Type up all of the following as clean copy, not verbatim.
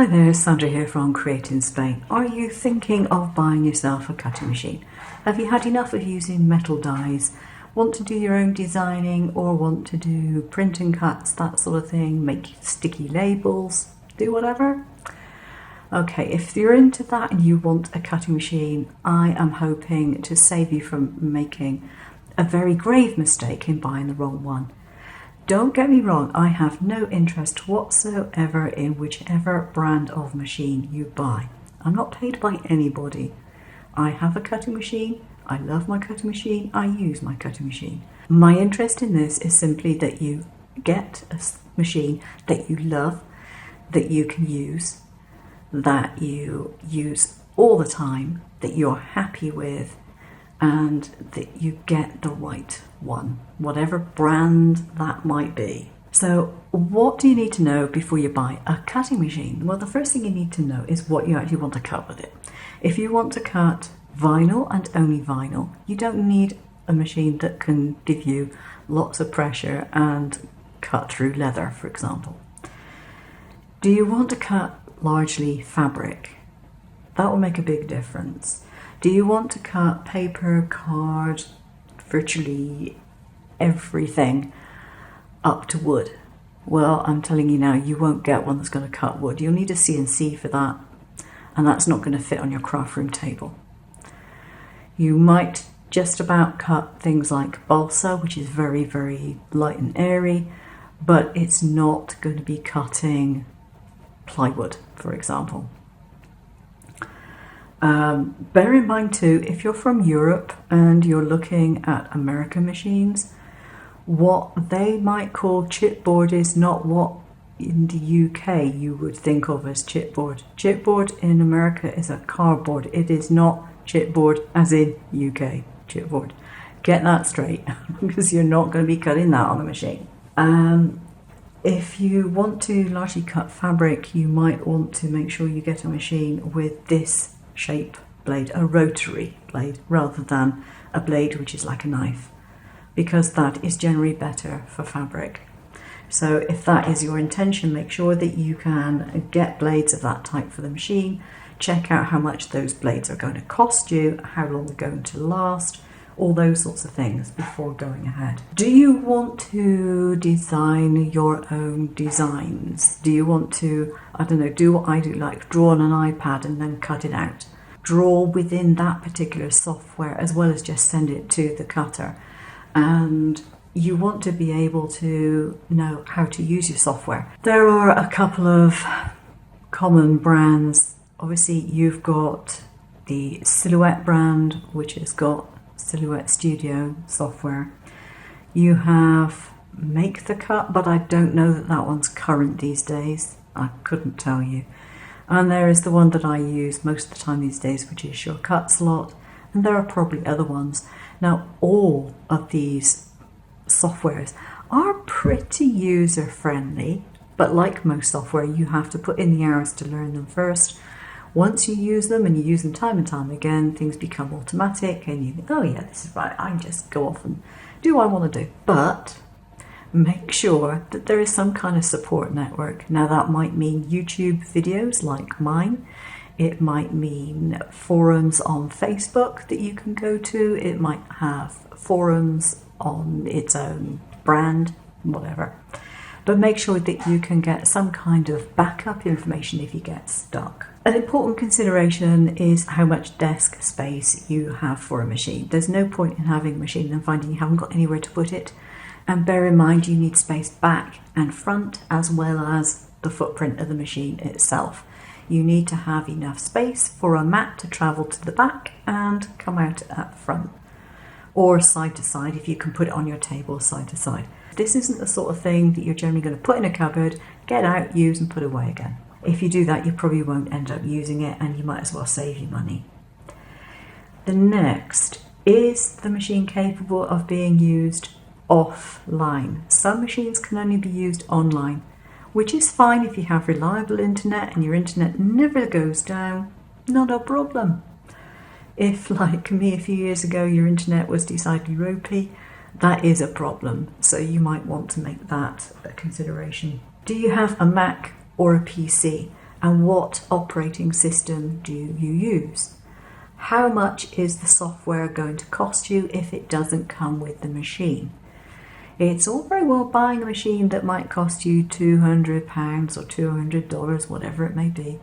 Hi there, Sandra here from CREATEINSPAIN. Are you thinking of buying yourself a cutting machine? Have you had enough of using metal dies? Want to do your own designing or want to do print and cuts, that sort of thing, make sticky labels, do whatever? Okay, if you're into that and you want a cutting machine, I am hoping to save you from making a very grave mistake in buying the wrong one. Don't get me wrong, I have no interest whatsoever in whichever brand of machine you buy. I'm not paid by anybody. I have a cutting machine, I love my cutting machine, I use my cutting machine. My interest in this is simply that you get a machine that you love, that you can use, that you use all the time, that you're happy with, and that you get the right one, whatever brand that might be. So what do you need to know before you buy a cutting machine? Well, the first thing you need to know is what you actually want to cut with it. If you want to cut vinyl and only vinyl, you don't need a machine that can give you lots of pressure and cut through leather, for example. Do you want to cut largely fabric? That will make a big difference. Do you want to cut paper, card, virtually everything up to wood? Well, I'm telling you now, you won't get one that's going to cut wood. You'll need a CNC for that, and that's not going to fit on your craft room table. You might just about cut things like balsa, which is very, very light and airy, but it's not going to be cutting plywood, for example. Bear in mind too, if you're from Europe and you're looking at American machines, what they might call chipboard is not what in the UK you would think of as chipboard. Chipboard in America is a cardboard. It is not chipboard as in UK chipboard. Get that straight, because you're not going to be cutting that on the machine. If you want to largely cut fabric, you might want to make sure you get a machine with this shape blade, a rotary blade, rather than a blade which is like a knife, because that is generally better for fabric. So if that is your intention, make sure that you can get blades of that type for the machine. Check out how much those blades are going to cost you, how long they're going to last, all those sorts of things before going ahead. Do you want to design your own designs? Do you want to, I don't know, do what I do, like draw on an iPad and then cut it out? Draw within that particular software as well as just send it to the cutter. And you want to be able to know how to use your software. There are a couple of common brands. Obviously, you've got the Silhouette brand, which has got Silhouette Studio software. You have Make the Cut, but I don't know that that one's current these days. I couldn't tell you. And there is the one that I use most of the time these days, which is Your Cut Slot, and there are probably other ones. Now, all of these softwares are pretty user-friendly, but like most software, you have to put in the hours to learn them first. Once you use them and you use them time and time again, things become automatic and you think, oh yeah, this is right, I can just go off and do what I want to do. But make sure that there is some kind of support network. Now that might mean YouTube videos like mine. It might mean forums on Facebook that you can go to. It might have forums on its own brand, whatever. But make sure that you can get some kind of backup information if you get stuck. An important consideration is how much desk space you have for a machine. There's no point in having a machine and finding you haven't got anywhere to put it. And bear in mind you need space back and front as well as the footprint of the machine itself. You need to have enough space for a mat to travel to the back and come out at the front. Or side to side if you can put it on your table side to side. This isn't the sort of thing that you're generally going to put in a cupboard, get out, use and put away again. If you do that, you probably won't end up using it and you might as well save you money. The next, is the machine capable of being used offline? Some machines can only be used online, which is fine if you have reliable internet and your internet never goes down, not a problem. If, like me a few years ago, your internet was decidedly ropey, that is a problem, so you might want to make that a consideration. Do you have a Mac or a PC? And what operating system do you use? How much is the software going to cost you if it doesn't come with the machine? It's all very well buying a machine that might cost you £200 or $200, whatever it may be.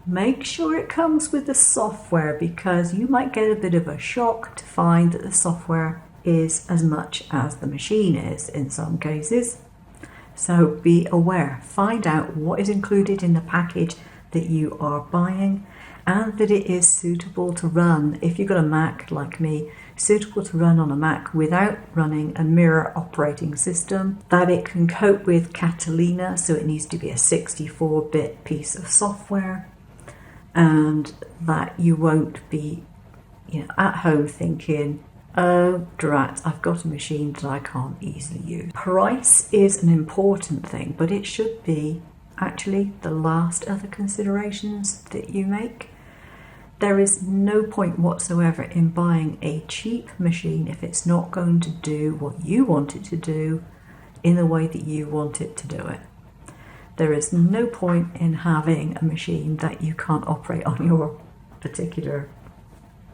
Make sure it comes with the software, because you might get a bit of a shock to find that the software is as much as the machine is in some cases. So be aware, find out what is included in the package that you are buying, and that it is suitable to run, if you've got a Mac like me, suitable to run on a Mac without running a mirror operating system, that it can cope with Catalina, so it needs to be a 64-bit piece of software, and that you won't be at home thinking, oh drat, I've got a machine that I can't easily use. Price is an important thing, but it should be actually the last of the considerations that you make. There is no point whatsoever in buying a cheap machine if it's not going to do what you want it to do in the way that you want it to do it. There is no point in having a machine that you can't operate on your particular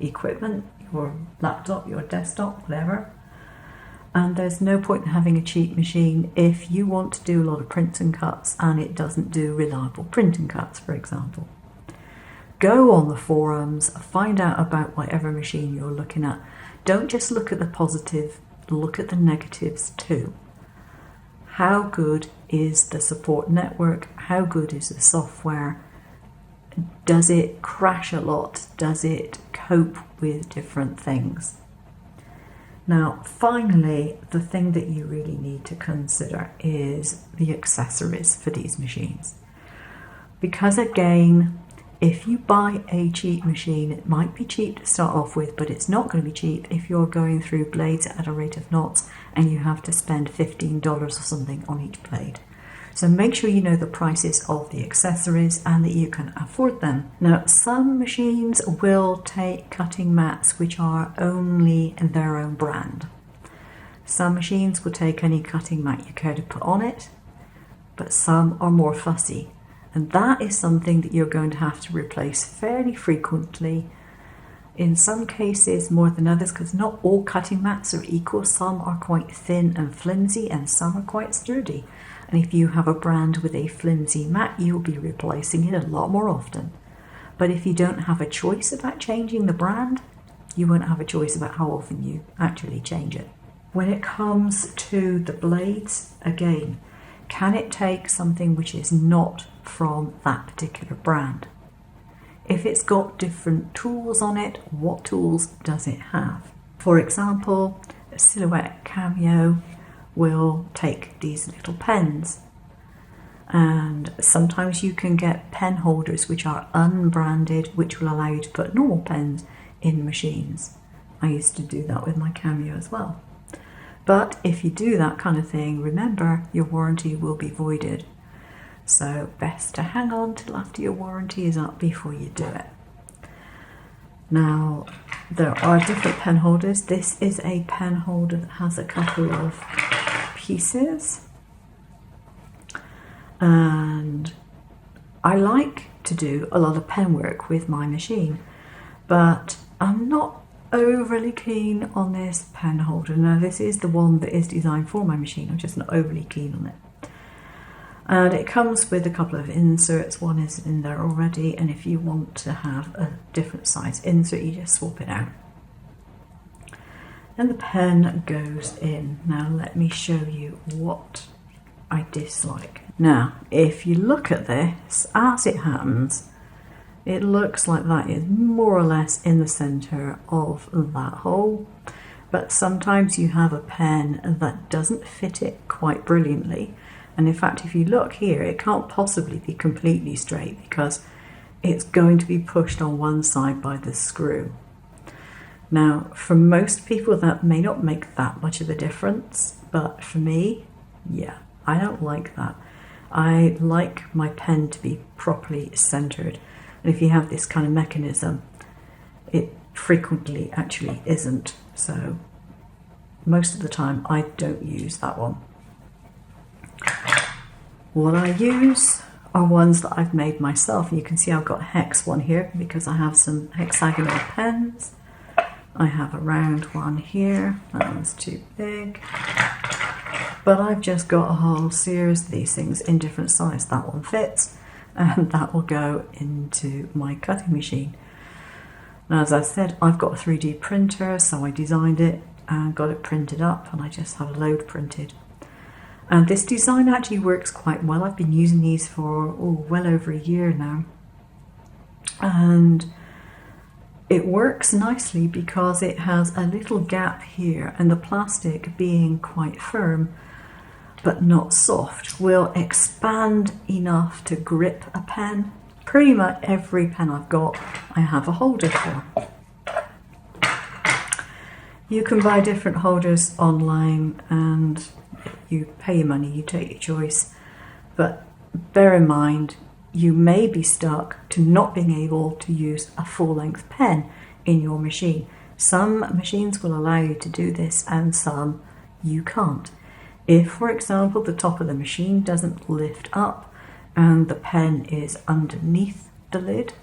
equipment, your laptop, your desktop, whatever. And there's no point in having a cheap machine if you want to do a lot of prints and cuts and it doesn't do reliable print and cuts, for example. Go on the forums, find out about whatever machine you're looking at. Don't just look at the positive, look at the negatives too. How good is the support network? How good is the software? Does it crash a lot? Does it cope with different things? Now, finally, the thing that you really need to consider is the accessories for these machines. Because again, if you buy a cheap machine, it might be cheap to start off with, but it's not going to be cheap if you're going through blades at a rate of knots and you have to spend $15 or something on each blade. So make sure you know the prices of the accessories and that you can afford them. Now, some machines will take cutting mats which are only their own brand. Some machines will take any cutting mat you care to put on it, but some are more fussy. And that is something that you're going to have to replace fairly frequently. In some cases more than others, because not all cutting mats are equal. Some are quite thin and flimsy and some are quite sturdy. And if you have a brand with a flimsy mat, you'll be replacing it a lot more often. But if you don't have a choice about changing the brand, you won't have a choice about how often you actually change it. When it comes to the blades, again, can it take something which is not from that particular brand? If it's got different tools on it, what tools does it have? For example, a Silhouette Cameo will take these little pens, and sometimes you can get pen holders which are unbranded, which will allow you to put normal pens in machines. I used to do that with my Cameo as well. But if you do that kind of thing, remember your warranty will be voided. So best to hang on till after your warranty is up before you do it. Now, there are different pen holders. This is a pen holder that has a couple of pieces. And I like to do a lot of pen work with my machine, but I'm not overly keen on this pen holder. Now, this is the one that is designed for my machine. I'm just not overly keen on it. And it comes with a couple of inserts. One is in there already, and if you want to have a different size insert, you just swap it out. And the pen goes in. Now let me show you what I dislike. Now, if you look at this, as it happens, it looks like that is more or less in the center of that hole. But sometimes you have a pen that doesn't fit it quite brilliantly. And in fact, if you look here, it can't possibly be completely straight because it's going to be pushed on one side by the screw. Now, for most people, that may not make that much of a difference, but for me, yeah, I don't like that. I like my pen to be properly centered. And if you have this kind of mechanism, it frequently actually isn't. So most of the time, I don't use that one. What I use are ones that I've made myself. And you can see I've got a hex one here because I have some hexagonal pens. I have a round one here, that one's too big. But I've just got a whole series of these things in different sizes. That one fits, and that will go into my cutting machine. Now, as I said, I've got a 3D printer, so I designed it and got it printed up, and I just have a load printed. And this design actually works quite well. I've been using these for well over a year now. And it works nicely because it has a little gap here, and the plastic being quite firm but not soft will expand enough to grip a pen. Pretty much every pen I've got, I have a holder for. You can buy different holders online and you pay your money, you take your choice. But bear in mind, you may be stuck to not being able to use a full-length pen in your machine. Some machines will allow you to do this and some you can't. If, for example, the top of the machine doesn't lift up and the pen is underneath the lid,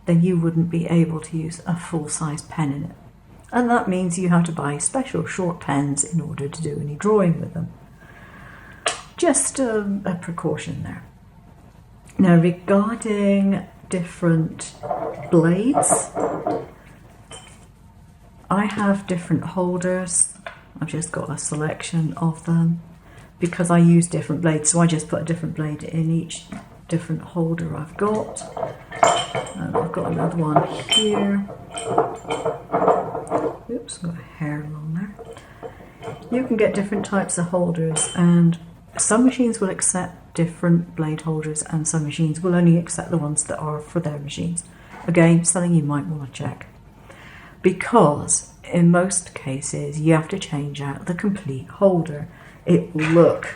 then you wouldn't be able to use a full-size pen in it. And that means you have to buy special short pens in order to do any drawing with them. Just a precaution there. Now, regarding different blades, I have different holders. I've just got a selection of them because I use different blades, so I just put a different blade in each different holder I've got. And I've got another one here. Oops, got a hair along there. You can get different types of holders, and some machines will accept different blade holders and some machines will only accept the ones that are for their machines. Again, something you might want to check, because in most cases you have to change out the complete holder. It will look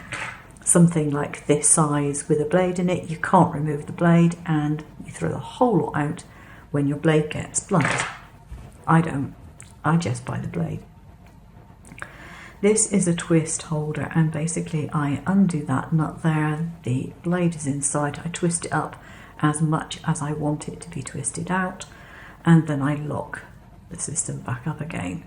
something like this size with a blade in it. You can't remove the blade and you throw the whole lot out when your blade gets blunt. I don't. I just buy the blade. This is a twist holder, and basically I undo that nut there, the blade is inside, I twist it up as much as I want it to be twisted out, and then I lock the system back up again.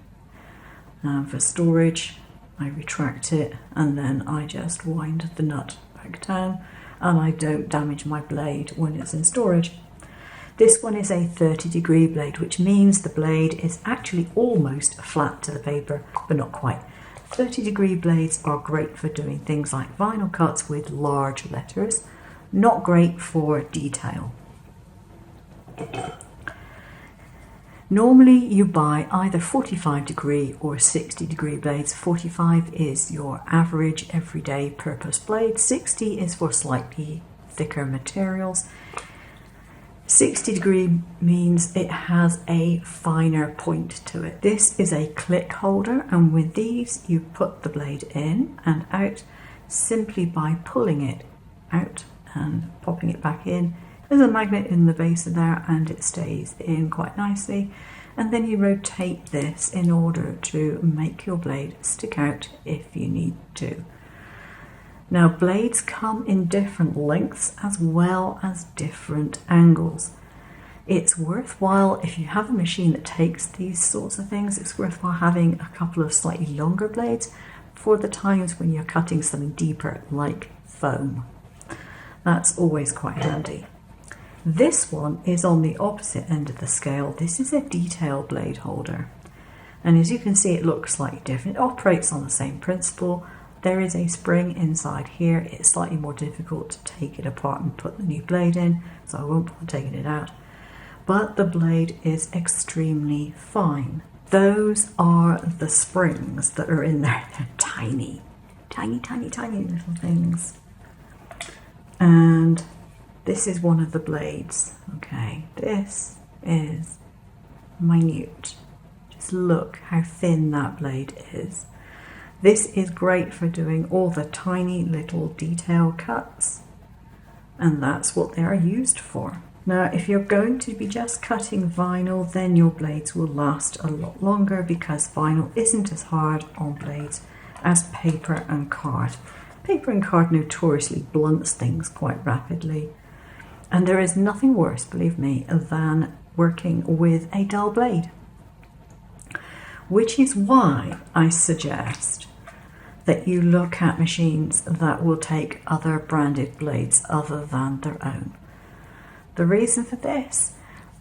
For storage, I retract it and then I just wind the nut back down, and I don't damage my blade when it's in storage. This one is a 30-degree blade, which means the blade is actually almost flat to the paper, but not quite. 30-degree blades are great for doing things like vinyl cuts with large letters, not great for detail. Normally you buy either 45-degree or 60-degree blades. 45 is your average everyday purpose blade. 60 is for slightly thicker materials. 60-degree means it has a finer point to it. This is a click holder, and with these you put the blade in and out simply by pulling it out and popping it back in. There's a magnet in the base of there and it stays in quite nicely, and then you rotate this in order to make your blade stick out if you need to. Now, blades come in different lengths as well as different angles. It's worthwhile, if you have a machine that takes these sorts of things, it's worthwhile having a couple of slightly longer blades for the times when you're cutting something deeper like foam. That's always quite handy. This one is on the opposite end of the scale. This is a detail blade holder, and as you can see, it looks slightly different. It operates on the same principle. There is a spring inside here. It's slightly more difficult to take it apart and put the new blade in, so I won't bother taking it out. But the blade is extremely fine. Those are the springs that are in there. They're tiny, tiny, tiny, tiny little things. And this is one of the blades. Okay, this is minute. Just look how thin that blade is. This is great for doing all the tiny little detail cuts, and that's what they are used for. Now, if you're going to be just cutting vinyl, then your blades will last a lot longer because vinyl isn't as hard on blades as paper and card. Paper and card notoriously blunts things quite rapidly. And there is nothing worse, believe me, than working with a dull blade. Which is why I suggest that you look at machines that will take other branded blades other than their own. The reason for this,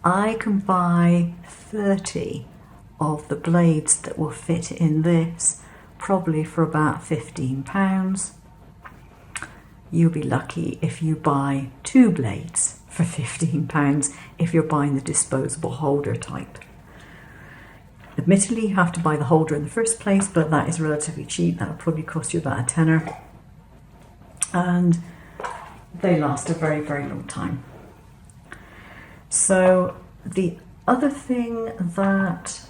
I can buy 30 of the blades that will fit in this, probably for about £15. You'll be lucky if you buy 2 blades for £15 if you're buying the disposable holder type. Admittedly, you have to buy the holder in the first place, but that is relatively cheap. That'll probably cost you about a tenner. And they last a very, very long time. So the other thing that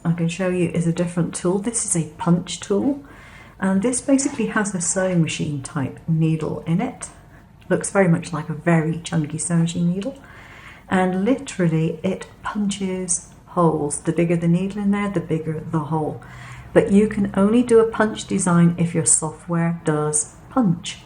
I can show you is a different tool. This is a punch tool, and this basically has a sewing machine type needle in it. Looks very much like a very chunky sewing machine needle, and literally it punches holes. The bigger the needle in there, the bigger the hole. But you can only do a punch design if your software does punch.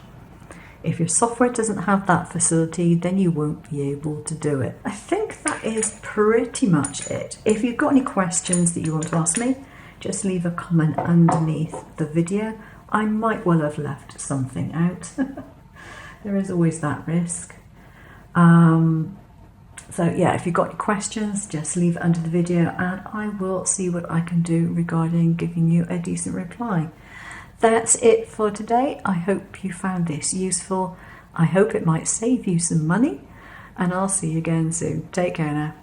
If your software doesn't have that facility, then you won't be able to do it. I think that is pretty much it. If you've got any questions that you want to ask me, just leave a comment underneath the video. I might well have left something out. There is always that risk. So yeah, if you've got any questions, just leave it under the video and I will see what I can do regarding giving you a decent reply. That's it for today. I hope you found this useful. I hope it might save you some money, and I'll see you again soon. Take care now.